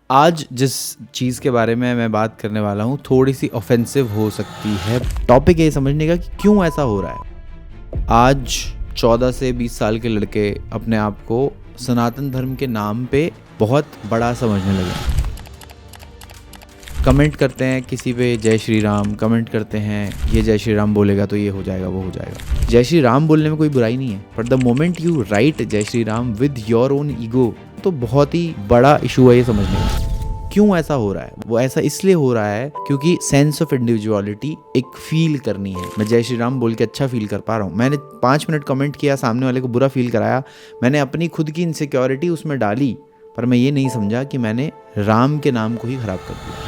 आज जिस चीज़ के बारे में मैं बात करने वाला हूँ थोड़ी सी ऑफेंसिव हो सकती है। टॉपिक ये समझने का कि क्यों ऐसा हो रहा है। आज 14 से 20 साल के लड़के अपने आप को सनातन धर्म के नाम पे बहुत बड़ा समझने लगे। कमेंट करते हैं किसी पे जय श्री राम, कमेंट करते हैं ये जय श्री राम बोलेगा तो ये हो जाएगा वो हो जाएगा। जय श्री राम बोलने में कोई बुराई नहीं है, but the moment you write Jai Shri Ram with your own ego तो बहुत ही बड़ा इशू है ये समझने का। क्यों ऐसा हो रहा है? वो ऐसा इसलिए हो रहा है क्योंकि सेंस ऑफ इंडिविजुअलिटी एक फील करनी है। मैं जय श्री राम बोल के अच्छा फील कर पा रहा हूँ, मैंने 5 मिनट कमेंट किया, सामने वाले को बुरा फील कराया, मैंने अपनी खुद की इनसिक्योरिटी उसमें डाली, पर मैं ये नहीं समझा कि मैंने राम के नाम को ही खराब कर दिया।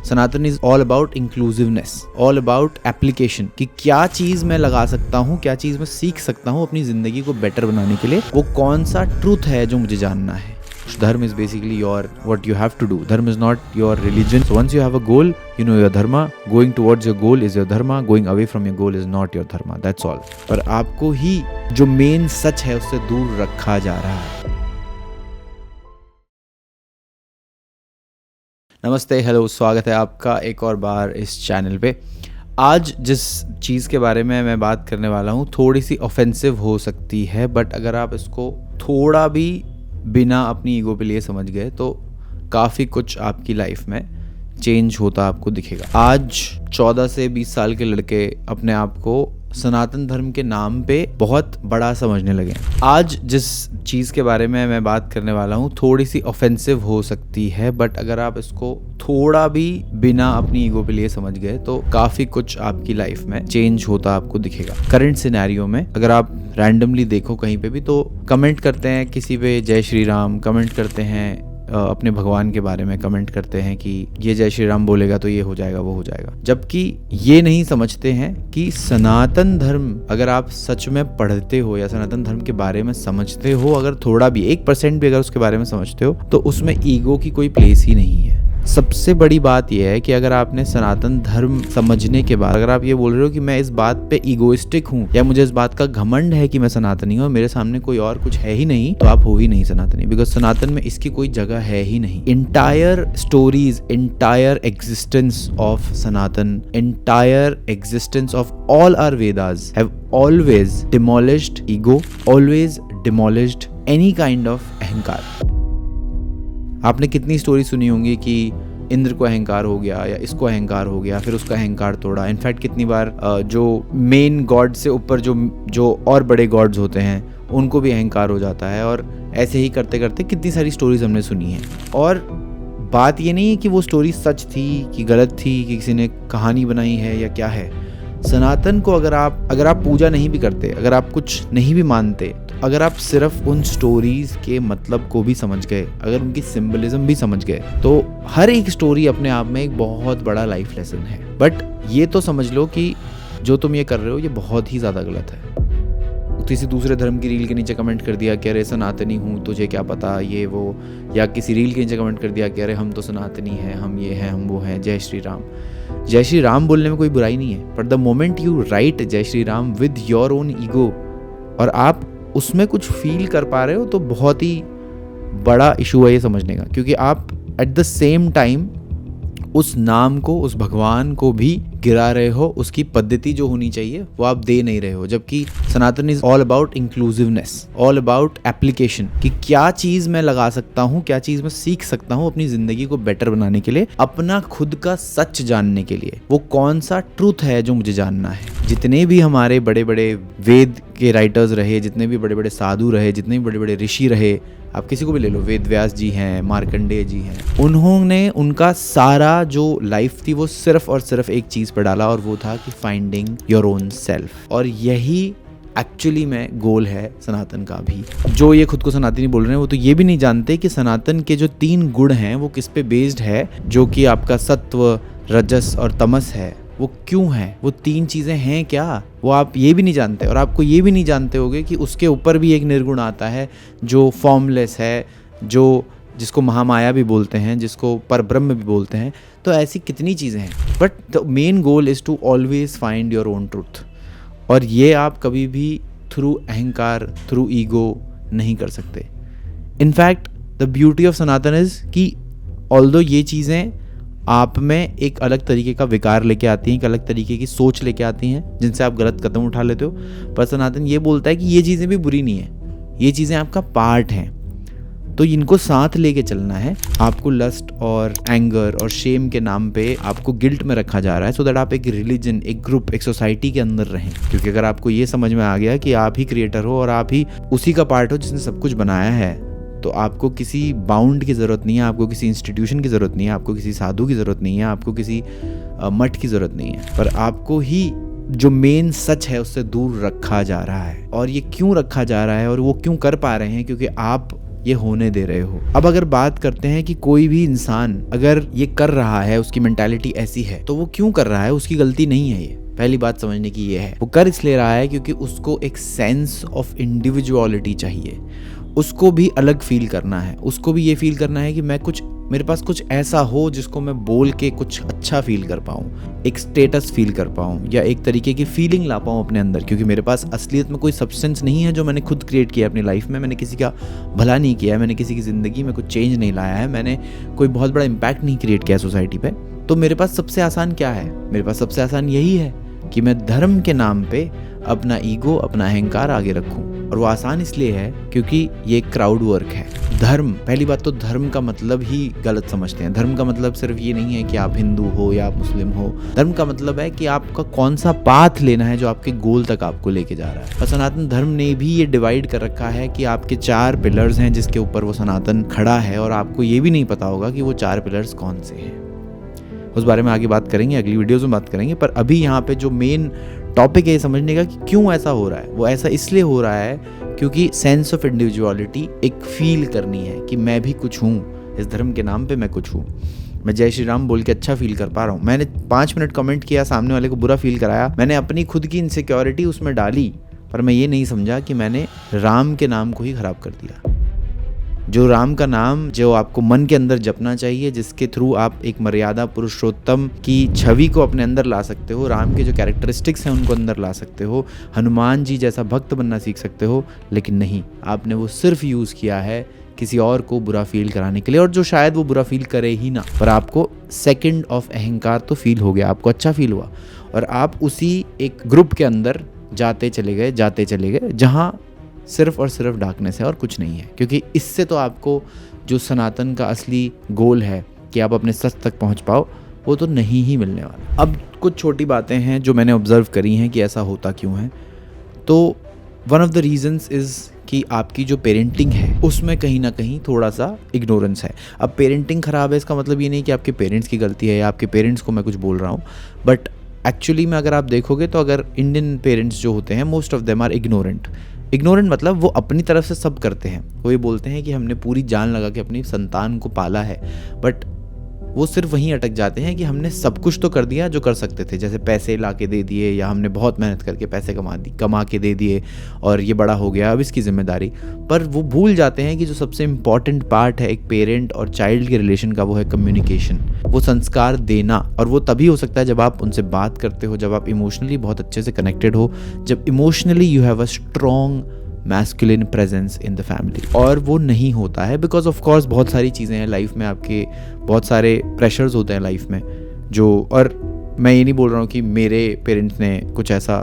Sanatan is all about inclusiveness, all about application कि क्या चीज मैं लगा सकता हूँ, क्या चीज मैं सीख सकता हूँ अपनी जिंदगी को बेटर बनाने के लिए। वो कौन सा ट्रूथ है जो मुझे जानना है। धर्म is basically what you have to do. Dharma is not your religion. So once you have a goal, you know your dharma. Going towards your goal is your dharma. Going away from your goal is not your dharma. That's all. पर आपको ही जो main सच है उससे दूर रखा जा रहा है। नमस्ते, हेलो, स्वागत है आपका एक और बार इस चैनल पे। आज जिस चीज़ के बारे में मैं बात करने वाला हूँ थोड़ी सी ऑफेंसिव हो सकती है, बट अगर आप इसको थोड़ा भी बिना अपनी ईगो पे लिए समझ गए तो काफ़ी कुछ आपकी लाइफ में चेंज होता आपको दिखेगा। आज 14 से 20 साल के लड़के अपने आप को सनातन धर्म के नाम पे बहुत बड़ा समझने लगे। आज जिस चीज़ के बारे में मैं बात करने वाला हूँ थोड़ी सी ऑफेंसिव हो सकती है, बट अगर आप इसको थोड़ा भी बिना अपनी ईगो पे लिए समझ गए तो काफ़ी कुछ आपकी लाइफ में चेंज होता आपको दिखेगा। करंट सिनेरियो में अगर आप रैंडमली देखो कहीं पे भी तो कमेंट करते हैं किसी पे जय श्री राम, कमेंट करते हैं अपने भगवान के बारे में, कमेंट करते हैं कि ये जय श्री राम बोलेगा तो ये हो जाएगा वो हो जाएगा, जबकि ये नहीं समझते हैं कि सनातन धर्म अगर आप सच में पढ़ते हो या सनातन धर्म के बारे में समझते हो, अगर थोड़ा भी 1% भी अगर उसके बारे में समझते हो तो उसमें ईगो की कोई प्लेस ही नहीं है। सबसे बड़ी बात यह है कि अगर आपने सनातन धर्म समझने के बाद अगर आप ये बोल रहे हो कि मैं इस बात पे ईगोइस्टिक हूँ या मुझे इस बात का घमंड है कि मैं सनातनी हूँ, मेरे सामने कोई और कुछ है ही नहीं, तो आप हो ही नहीं सनातनी, बिकॉज सनातन में इसकी कोई जगह है ही नहीं। Entire stories, entire existence of Sanatan, entire existence of all our Vedas have always demolished ego, always demolished any kind of ahankar. आपने कितनी स्टोरी सुनी होंगी कि इंद्र को अहंकार हो गया या इसको अहंकार हो गया, फिर उसका अहंकार तोड़ा। इनफैक्ट कितनी बार जो मेन गॉड से ऊपर जो और बड़े गॉड्स होते हैं उनको भी अहंकार हो जाता है, और ऐसे ही करते करते कितनी सारी स्टोरीज हमने सुनी है। और बात ये नहीं है कि वो स्टोरी सच थी कि गलत थी, कि किसी ने कहानी बनाई है या क्या है। सनातन को अगर आप पूजा नहीं भी करते, अगर आप कुछ नहीं भी मानते, अगर आप सिर्फ उन स्टोरीज के मतलब को भी समझ गए, अगर उनकी सिंबलिज्म भी समझ गए, तो हर एक स्टोरी अपने आप में एक बहुत बड़ा लाइफ लेसन है। बट ये तो समझ लो कि जो तुम ये कर रहे हो ये बहुत ही ज़्यादा गलत है। किसी दूसरे धर्म की रील के नीचे कमेंट कर दिया कि अरे सनातनी हूँ, तुझे क्या पता, ये वो, या किसी रील के नीचे कमेंट कर दिया कि अरे हम तो सनातनी हैं, हम ये हैं, हम वो हैं, जय श्री राम। जय श्री राम बोलने में कोई बुराई नहीं है, but the moment you write Jai Shri Ram with your own ego और आप उसमें कुछ फील कर पा रहे हो तो बहुत ही बड़ा इशू है ये समझने का, क्योंकि आप एट द सेम टाइम उस नाम को, उस भगवान को भी गिरा रहे हो, उसकी पद्धति जो होनी चाहिए वो आप दे नहीं रहे हो। जबकि Sanatan is all about inclusiveness, all about application कि क्या चीज मैं लगा सकता हूँ, क्या चीज मैं सीख सकता हूँ अपनी जिंदगी को बेटर बनाने के लिए, अपना खुद का सच जानने के लिए। वो कौन सा ट्रूथ है जो मुझे जानना है। जितने भी हमारे बड़े बड़े वेद के राइटर्स रहे, जितने भी बड़े बड़े साधु रहे, जितने भी बड़े बड़े ऋषि रहे, आप किसी को भी ले लो, वेद व्यास जी हैं, मार्कंडेय जी हैं, उन्होंने उनका सारा जो लाइफ थी वो सिर्फ और सिर्फ एक चीज पर डाला, और वो था कि फाइंडिंग योर ओन सेल्फ। और यही एक्चुअली में गोल है सनातन का भी। जो ये खुद को सनातनी बोल रहे हैं वो तो ये भी नहीं जानते कि सनातन के जो 3 गुण हैं वो किस पे बेस्ड है, जो कि आपका सत्व, रजस और तमस है। वो क्यों है, वो 3 चीज़ें हैं क्या, वो आप ये भी नहीं जानते। और आपको ये भी नहीं जानते होगे कि उसके ऊपर भी एक निर्गुण आता है जो फॉर्मलेस है, जिसको महामाया भी बोलते हैं, जिसको परब्रह्म भी बोलते हैं। तो ऐसी कितनी चीज़ें हैं, but the main goal is to always find your own truth. और ये आप कभी भी थ्रू अहंकार, थ्रू ईगो नहीं कर सकते। In fact the beauty of Sanatan is कि ऑल्दो ये चीज़ें आप में एक अलग तरीके का विकार लेके आती हैं, एक अलग तरीके की सोच लेके आती हैं जिनसे आप गलत कदम उठा लेते हो, पर सनातन ये बोलता है कि ये चीज़ें भी बुरी नहीं है, ये चीज़ें आपका पार्ट हैं, तो इनको साथ लेके चलना है। आपको लस्ट और एंगर और शेम के नाम पे आपको गिल्ट में रखा जा रहा है, सो दैट आप एक रिलीजन, एक ग्रुप, एक सोसाइटी के अंदर रहें। क्योंकि अगर आपको ये समझ में आ गया कि आप ही क्रिएटर हो और आप ही उसी का पार्ट हो जिसने सब कुछ बनाया है, तो आपको किसी बाउंड की ज़रूरत नहीं है, आपको किसी इंस्टीट्यूशन की ज़रूरत नहीं है, आपको किसी साधु की ज़रूरत नहीं है, आपको किसी मठ की ज़रूरत नहीं है, पर आपको ही जो मेन सच है उससे दूर रखा जा रहा है। और ये क्यों रखा जा रहा है और वो क्यों कर पा रहे हैं? क्योंकि आप ये होने दे रहे हो। अब अगर बात करते हैं कि कोई भी इंसान अगर ये कर रहा है, उसकी मेंटालिटी ऐसी है, तो वो क्यों कर रहा है? उसकी गलती नहीं है। ये पहली बात समझने की ये है, वो कर इसलिए रहा है क्योंकि उसको एक सेंस ऑफ इंडिविजुअलिटी चाहिए, उसको भी अलग फील करना है, उसको भी ये फील करना है कि मैं कुछ, मेरे पास कुछ ऐसा हो जिसको मैं बोल के कुछ अच्छा फील कर पाऊँ, एक स्टेटस फील कर पाऊँ, या एक तरीके की फीलिंग ला पाऊँ अपने अंदर। क्योंकि मेरे पास असलियत में कोई सब्सटेंस नहीं है जो मैंने खुद क्रिएट किया अपनी लाइफ में, मैंने किसी का भला नहीं किया है, मैंने किसी की ज़िंदगी में कुछ चेंज नहीं लाया है, मैंने कोई बहुत बड़ा इम्पैक्ट नहीं क्रिएट किया सोसाइटी पे। तो मेरे पास सबसे आसान क्या है? मेरे पास सबसे आसान यही है कि मैं धर्म के नाम पे अपना ईगो, अपना अहंकार आगे रखूं। और वो आसान इसलिए है क्योंकि ये क्राउड वर्क है। धर्म, पहली बात तो धर्म का मतलब ही गलत समझते हैं। धर्म का मतलब सिर्फ ये नहीं है कि आप हिंदू हो या आप मुस्लिम हो। धर्म का मतलब है कि आपका कौन सा पाथ लेना है जो आपके गोल तक आपको लेके जा रहा है। और सनातन धर्म ने भी ये डिवाइड कर रखा है कि आपके 4 पिलर्स हैं जिसके ऊपर वो सनातन खड़ा है, और आपको ये भी नहीं पता होगा कि वो 4 पिलर्स कौन से हैं। उस बारे में आगे बात करेंगे, अगली वीडियोस में बात करेंगे। पर अभी यहाँ पे जो मेन टॉपिक है ये समझने का कि क्यों ऐसा हो रहा है। वो ऐसा इसलिए हो रहा है क्योंकि सेंस ऑफ इंडिविजुअलिटी एक फील करनी है कि मैं भी कुछ हूँ, इस धर्म के नाम पे मैं कुछ हूँ। मैं जय श्री राम बोल के अच्छा फील कर पा रहा हूँ। मैंने 5 मिनट कमेंट किया, सामने वाले को बुरा फील कराया, मैंने अपनी खुद की इनसिक्योरिटी उसमें डाली, पर मैं ये नहीं समझा कि मैंने राम के नाम को ही खराब कर दिया। जो राम का नाम जो आपको मन के अंदर जपना चाहिए, जिसके थ्रू आप एक मर्यादा पुरुषोत्तम की छवि को अपने अंदर ला सकते हो, राम के जो कैरेक्टरिस्टिक्स हैं उनको अंदर ला सकते हो, हनुमान जी जैसा भक्त बनना सीख सकते हो। लेकिन नहीं, आपने वो सिर्फ यूज़ किया है किसी और को बुरा फील कराने के लिए, और जो शायद वो बुरा फील करे ही ना, पर आपको सेकंड ऑफ अहंकार तो फील हो गया, आपको अच्छा फील हुआ, और आप उसी एक ग्रुप के अंदर जाते चले गए जहाँ सिर्फ और सिर्फ डार्कनेस है और कुछ नहीं है। क्योंकि इससे तो आपको जो सनातन का असली गोल है कि आप अपने सच तक पहुंच पाओ, वो तो नहीं ही मिलने वाला। अब कुछ छोटी बातें हैं जो मैंने ऑब्जर्व करी हैं कि ऐसा होता क्यों है। तो one of the reasons is कि आपकी जो पेरेंटिंग है उसमें कहीं ना कहीं थोड़ा सा इग्नोरेंस है। अब पेरेंटिंग ख़राब है इसका मतलब ये नहीं कि आपके पेरेंट्स की गलती है या आपके पेरेंट्स को मैं कुछ बोल रहा हूँ, बट एक्चुअली में अगर आप देखोगे तो अगर इंडियन पेरेंट्स जो होते हैं, most of them are ignorant मतलब वो अपनी तरफ से सब करते हैं। वो ये बोलते हैं कि हमने पूरी जान लगा के अपनी संतान को पाला है, बट वो सिर्फ वहीं अटक जाते हैं कि हमने सब कुछ तो कर दिया जो कर सकते थे, जैसे पैसे ला के दे दिए, या हमने बहुत मेहनत करके पैसे कमा के दे दिए और ये बड़ा हो गया, अब इसकी जिम्मेदारी। पर वो भूल जाते हैं कि जो सबसे इम्पॉर्टेंट पार्ट है एक पेरेंट और चाइल्ड के रिलेशन का, वो है कम्युनिकेशन, वो संस्कार देना। और वो तभी हो सकता है जब आप उनसे बात करते हो, जब आप इमोशनली बहुत अच्छे से कनेक्टेड हो, जब emotionally you have a strong masculine presence in the family. और वो नहीं होता है बिकॉज ऑफ कोर्स बहुत सारी चीज़ें हैं लाइफ में, आपके बहुत सारे प्रेशर्स होते हैं लाइफ में जो, और मैं ये नहीं बोल रहा हूँ कि मेरे पेरेंट्स ने कुछ ऐसा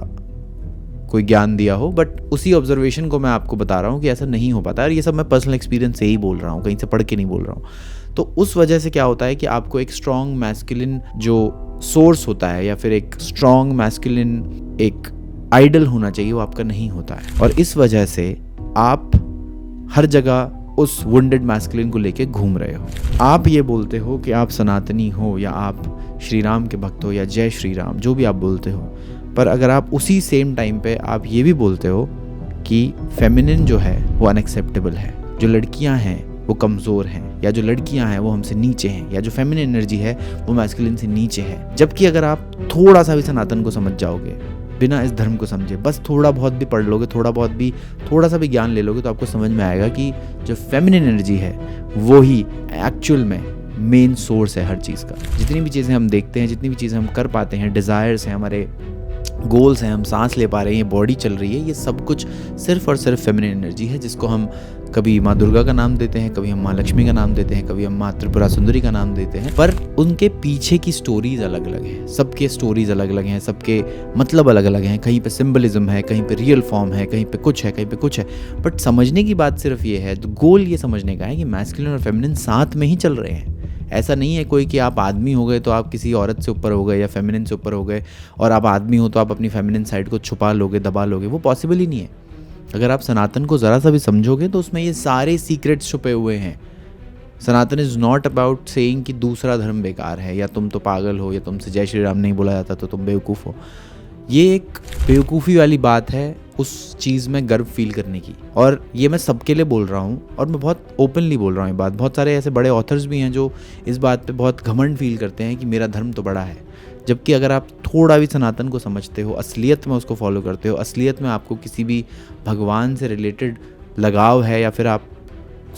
कोई ज्ञान दिया हो, बट उसी ऑब्जर्वेशन को मैं आपको बता रहा हूँ कि ऐसा नहीं हो पाता। और ये सब मैं पर्सनल एक्सपीरियंस से ही बोल रहा हूँ, कहीं से पढ़ के नहीं बोल रहा हूँ। तो उस वजह से क्या होता है कि आपको एक स्ट्रॉन्ग मैस्कुलिन जो सोर्स होता है, या फिर एक स्ट्रॉन्ग मैस्कुलिन एक आइडल होना चाहिए, वो आपका नहीं होता है। और इस वजह से आप हर जगह उस वुंडेड मैस्कुलिन को लेके घूम रहे हो। आप ये बोलते हो कि आप सनातनी हो, या आप श्री राम के भक्त हो, या जय श्री राम, जो भी आप बोलते हो, पर अगर आप उसी सेम टाइम पे आप ये भी बोलते हो कि फेमिनिन जो है वो अनएक्सेप्टेबल है, जो लड़कियां हैं वो कमज़ोर हैं, या जो लड़कियां हैं वो हमसे नीचे हैं, या जो फेमिनिन एनर्जी है वो मैस्कुलिन से नीचे है। जबकि अगर आप थोड़ा सा भी सनातन को समझ जाओगे, बिना इस धर्म को समझे, बस थोड़ा बहुत भी पढ़ लोगे, थोड़ा सा भी ज्ञान ले लोगे, तो आपको समझ में आएगा कि जो फेमिनिन एनर्जी है वो ही एक्चुअल में मेन सोर्स है हर चीज़ का। जितनी भी चीज़ें हम देखते हैं, जितनी भी चीज़ें हम कर पाते हैं, डिज़ायर्स हैं, हमारे गोल्स हैं, हम सांस ले पा रहे हैं, बॉडी चल रही है, ये सब कुछ सिर्फ और सिर्फ फेमिनिन एनर्जी है, जिसको हम कभी माँ दुर्गा का नाम देते हैं, कभी हम माँ लक्ष्मी का नाम देते हैं, कभी हम माँ त्रिपुरा सुंदरी का नाम देते हैं, पर उनके पीछे की स्टोरीज अलग अलग हैं। सबके स्टोरीज अलग अलग हैं, सबके मतलब अलग अलग हैं। कहीं पे सिंबलिज्म है, कहीं पे रियल फॉर्म है, कहीं पे कुछ है, कहीं पे कुछ है। बट समझने की बात सिर्फ ये है, तो गोल ये समझने का है कि मैस्कुलिन और फेमिनिन साथ में ही चल रहे हैं। ऐसा नहीं है कोई कि आप आदमी हो गए तो आप किसी औरत से ऊपर हो गए या फेमिनिन से ऊपर हो गए, और आप आदमी हो तो आप अपनी फेमिनिन साइड को छुपा लोगे, दबा लोगे। वो पॉसिबल ही नहीं है। अगर आप सनातन को ज़रा सा भी समझोगे तो उसमें ये सारे सीक्रेट्स छुपे हुए हैं। सनातन इज़ नॉट अबाउट सेइंग कि दूसरा धर्म बेकार है, या तुम तो पागल हो, या तुमसे जय श्री राम नहीं बोला जाता तो तुम बेवकूफ़ हो। ये एक बेवकूफ़ी वाली बात है उस चीज़ में गर्व फील करने की। और ये मैं सबके लिए बोल रहा हूँ, और मैं बहुत ओपनली बोल रहा हूँ ये बात। बहुत सारे ऐसे बड़े ऑथर्स भी हैं जो इस बात पे बहुत घमंड फील करते हैं कि मेरा धर्म तो बड़ा है। जबकि अगर आप थोड़ा भी सनातन को समझते हो, असलियत में उसको फॉलो करते हो, असलियत में आपको किसी भी भगवान से रिलेटेड लगाव है, या फिर आप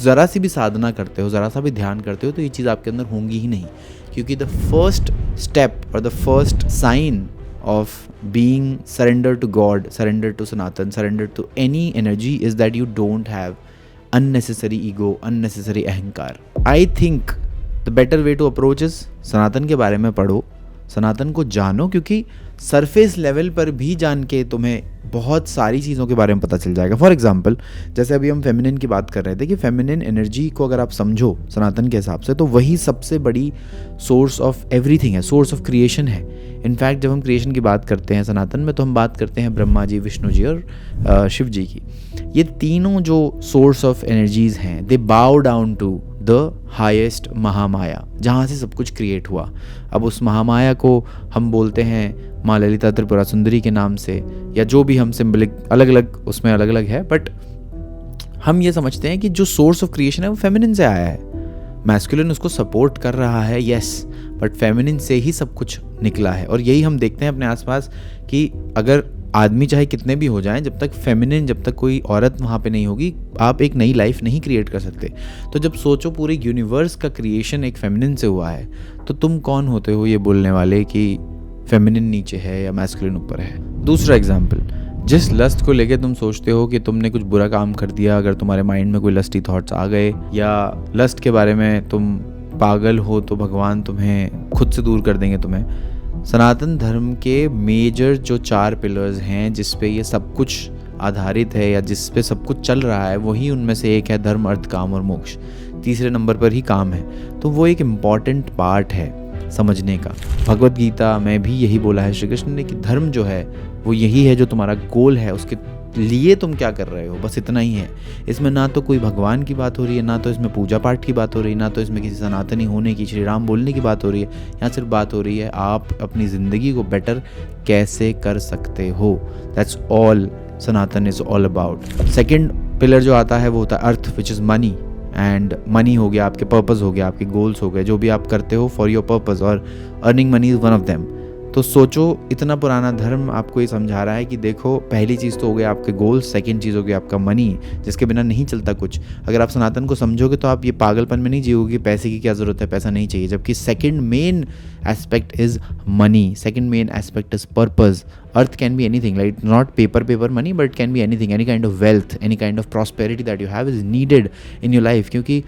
ज़रा सी भी साधना करते हो, ज़रा सा भी ध्यान करते हो, तो ये चीज़ आपके अंदर होंगी ही नहीं। क्योंकि द फर्स्ट स्टेप और the first sign of being surrendered to God, surrendered to Sanatan, surrendered to any energy is that you don't have unnecessary ego, unnecessary अहंकार. I think the better way to approach is सनातन के बारे में पढ़ो, सनातन को जानो, क्योंकि surface level पर भी जान के तुम्हें बहुत सारी चीज़ों के बारे में पता चल जाएगा। फॉर एग्जाम्पल, जैसे अभी हम फेमिनिन की बात कर रहे थे कि फेमिनिन एनर्जी को अगर आप समझो सनातन के हिसाब से, तो वही सबसे बड़ी सोर्स ऑफ एवरीथिंग है, सोर्स ऑफ क्रिएशन है। इनफैक्ट जब हम क्रिएशन की बात करते हैं सनातन में, तो हम बात करते हैं ब्रह्मा जी, विष्णु जी और शिव जी की। ये तीनों जो सोर्स ऑफ एनर्जीज़ हैं, they bow down to the highest Mahamaya, जहाँ से सब कुछ क्रिएट हुआ। अब उस महामाया को हम बोलते हैं माँ ललिता त्रिपुरा सुंदरी के नाम से, या जो भी हम सिंबलिक अलग अलग उसमें अलग अलग है, बट हम ये समझते हैं कि जो सोर्स ऑफ क्रिएशन है वो फेमिनिन से आया है। मैस्कुलिन उसको सपोर्ट कर रहा है, यस, बट फेमिनिन से ही सब कुछ निकला है। और यही हम देखते हैं अपने आसपास कि अगर आदमी चाहे कितने भी हो जाएं, जब तक फेमिनिन, जब तक कोई औरत वहाँ पे नहीं होगी, आप एक नई लाइफ नहीं क्रिएट कर सकते। तो जब सोचो पूरे यूनिवर्स का क्रिएशन एक फेमिनिन से हुआ है, तो तुम कौन होते हो ये बोलने वाले कि फेमिनिन नीचे है या मैस्कुलिन ऊपर है। दूसरा एग्जाम्पल, जिस लस्ट को लेके तुम सोचते हो कि तुमने कुछ बुरा काम कर दिया, अगर तुम्हारे माइंड में कोई लस्टी थॉट्स आ गए, या लस्ट के बारे में तुम पागल हो, तो भगवान तुम्हें खुद से दूर कर देंगे तुम्हें। सनातन धर्म के मेजर जो 4 पिलर्स हैं जिस पे ये सब कुछ आधारित है, या जिस पे सब कुछ चल रहा है, वही उनमें से एक है धर्म, अर्थ, काम और मोक्ष। तीसरे नंबर पर ही काम है। तो वो एक इम्पॉर्टेंट पार्ट है समझने का। भगवत गीता में भी यही बोला है श्री कृष्ण ने कि धर्म जो है वो यही है जो तुम्हारा गोल है, उसके लिए तुम क्या कर रहे हो, बस इतना ही है। इसमें ना तो कोई भगवान की बात हो रही है, ना तो इसमें पूजा पाठ की बात हो रही है, ना तो इसमें किसी सनातनी होने की, श्री राम बोलने की बात हो रही है। यहाँ सिर्फ बात हो रही है आप अपनी ज़िंदगी को बेटर कैसे कर सकते हो। That's all Sanatan is all about. Second pillar जो आता है वो होता है अर्थ, which is money. And money हो गया आपके पर्पस, हो गया आपके गोल्स, हो गए जो भी आप करते हो फॉर योर पर्पस, और earning money is one of them. तो सोचो, इतना पुराना धर्म आपको ये समझा रहा है कि देखो, पहली चीज़ तो हो गया आपके गोल्स, सेकंड चीज़ हो गया आपका मनी, जिसके बिना नहीं चलता कुछ। अगर आप सनातन को समझोगे तो आप ये पागलपन में नहीं जियोगे, पैसे की क्या ज़रूरत है, पैसा नहीं चाहिए। जबकि second main aspect is money, second main aspect is purpose. Earth can be anything, like not paper money, but it can be anything, any kind of wealth, any kind of prosperity that you have is needed in your life. क्योंकि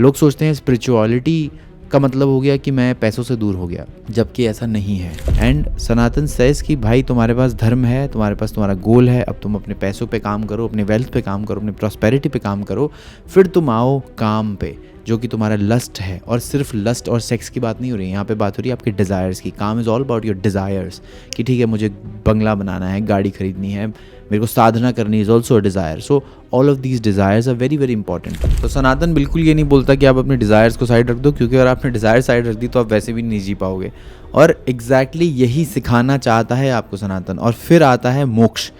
लोग सोचते हैं spirituality का मतलब हो गया कि मैं पैसों से दूर हो गया, जबकि ऐसा नहीं है। एंड सनातन सेज कि भाई तुम्हारे पास धर्म है, तुम्हारे पास तुम्हारा गोल है, अब तुम अपने पैसों पे काम करो, अपने वेल्थ पे काम करो, अपनी प्रॉस्पेरिटी पे काम करो, फिर तुम आओ काम पे, जो कि तुम्हारा लस्ट है। और सिर्फ लस्ट और सेक्स की बात नहीं हो रही है, यहाँ पे बात हो रही है आपके डिज़ायर्स की। काम is all about your desires, कि ठीक है मुझे बंगला बनाना है, गाड़ी खरीदनी है, मेरे को साधना करनी is also a desire. So all of these desires are very very important. तो सनातन बिल्कुल ये नहीं बोलता कि आप अपने डिज़ायर्स को साइड रख दो, क्योंकि अगर आपने डिज़ायर साइड रख दी तो आप वैसे भी नहीं जी पाओगे। और एग्जैक्टली यही सिखाना चाहता है आपको सनातन। और फिर आता है मोक्ष।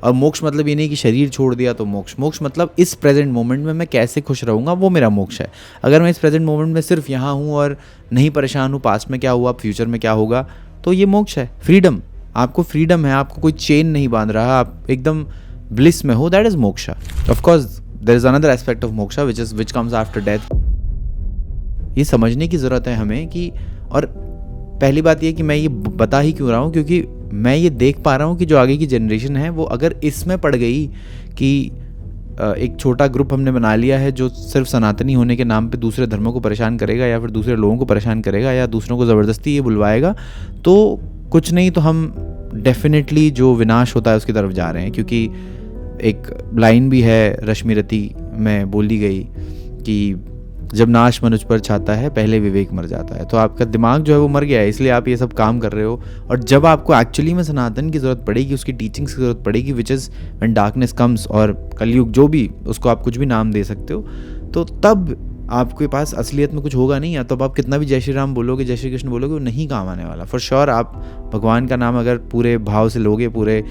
और मोक्ष मतलब ये नहीं कि शरीर छोड़ दिया तो मोक्ष। मोक्ष मतलब इस प्रेजेंट मोमेंट में मैं कैसे खुश रहूँगा, वो मेरा मोक्ष है। अगर मैं इस प्रेजेंट मोमेंट में सिर्फ यहाँ हूँ और नहीं परेशान हूँ पास्ट में क्या हुआ, फ्यूचर में क्या होगा, तो ये मोक्ष है। फ्रीडम, आपको फ्रीडम है, आपको कोई चेन नहीं बांध रहा, आप एकदम ब्लिस में हो, that is moksha. Of course there is another aspect of moksha which comes after death. ये समझने की ज़रूरत है हमें कि, और पहली बात ये कि मैं ये बता ही क्यों रहा हूँ, क्योंकि मैं ये देख पा रहा हूँ कि जो आगे की जनरेशन है वो अगर इसमें पड़ गई कि एक छोटा ग्रुप हमने बना लिया है जो सिर्फ सनातनी होने के नाम पे दूसरे धर्मों को परेशान करेगा या फिर दूसरे लोगों को परेशान करेगा या दूसरों को ज़बरदस्ती ये बुलवाएगा, तो कुछ नहीं तो हम डेफिनेटली जो विनाश होता है उसकी तरफ जा रहे हैं। क्योंकि एक लाइन भी है रश्मि रति में बोली गई कि जब नाश मनुष्य पर छाता है पहले विवेक मर जाता है। तो आपका दिमाग जो है वो मर गया है, इसलिए आप ये सब काम कर रहे हो। और जब आपको एक्चुअली में सनातन की ज़रूरत पड़ेगी, उसकी टीचिंग्स की ज़रूरत पड़ेगी, which is when darkness comes, और कलयुग, जो भी उसको आप कुछ भी नाम दे सकते हो, तो तब आपके पास असलियत में कुछ होगा नहीं। या तो आप कितना भी जय श्री राम बोलोगे, जय श्री कृष्ण बोलोगे, वो नहीं काम आने वाला। फॉर श्योर आप भगवान का नाम अगर पूरे भाव से लोगे, पूरे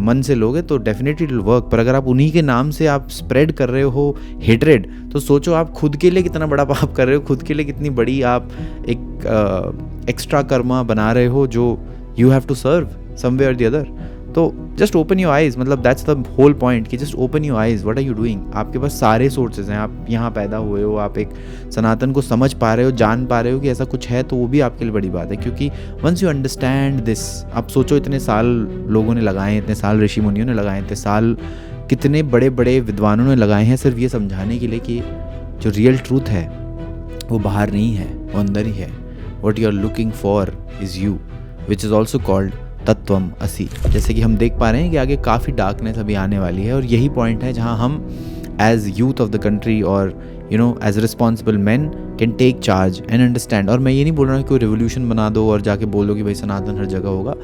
मन से लोगे, तो डेफिनेटली इट विल वर्क। पर अगर आप उन्हीं के नाम से आप स्प्रेड कर रहे हो हेट्रेड, तो सोचो आप खुद के लिए कितना बड़ा पाप कर रहे हो, खुद के लिए कितनी बड़ी आप एक एक्स्ट्रा कर्मा बना रहे हो जो you have to serve someway और द अदर। तो जस्ट ओपन योर आइज़, मतलब दैट्स द होल पॉइंट कि just open your eyes, what are you doing. आपके पास सारे सोर्सेज हैं, आप यहाँ पैदा हुए हो, आप एक सनातन को समझ पा रहे हो, जान पा रहे हो कि ऐसा कुछ है, तो वो भी आपके लिए बड़ी बात है। क्योंकि वंस यू अंडरस्टैंड दिस, आप सोचो इतने साल लोगों ने लगाए, इतने साल ऋषि मुनियों ने लगाए, इतने साल कितने बड़े बड़े विद्वानों ने लगाए हैं सिर्फ ये समझाने के लिए कि जो रियल ट्रूथ है वो बाहर नहीं है, वो अंदर ही है। What you are looking for is you, which is also called तत्वम असि। जैसे कि हम देख पा रहे हैं कि आगे काफ़ी डार्कनेस अभी आने वाली है, और यही पॉइंट है जहां हम as youth of the country और as responsible man can take charge and understand. और मैं ये नहीं बोल रहा हूँ कि कोई रेवोल्यूशन बना दो और जाके बोल दो कि भाई सनातन हर जगह होगा।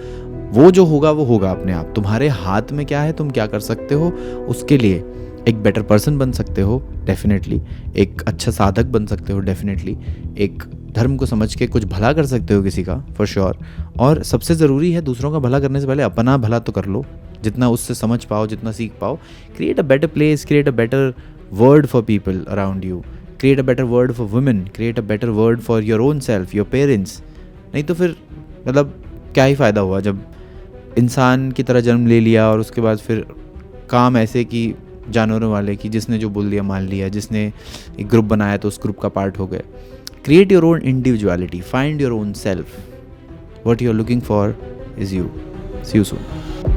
वो जो होगा वो होगा अपने आप। तुम्हारे हाथ में क्या है, तुम क्या कर सकते हो उसके लिए। एक बेटर पर्सन बन सकते हो डेफिनेटली, एक अच्छा साधक बन सकते हो डेफिनेटली, एक धर्म को समझ के कुछ भला कर सकते हो किसी का, फॉर श्योर। और सबसे ज़रूरी है दूसरों का भला करने से पहले अपना भला तो कर लो, जितना उससे समझ पाओ, जितना सीख पाओ। Create a better place, create a better world for people around you, create a better world for women, create a better world for your own self, your parents. नहीं तो फिर मतलब क्या ही फ़ायदा हुआ जब इंसान की तरह जन्म ले लिया और उसके बाद फिर काम ऐसे कि जानवरों वाले कि जिसने जो बोल दिया मान लिया, जिसने एक ग्रुप बनाया तो उस ग्रुप का पार्ट हो गए। Create your own individuality, find your own self. What you're looking for is you. See you soon.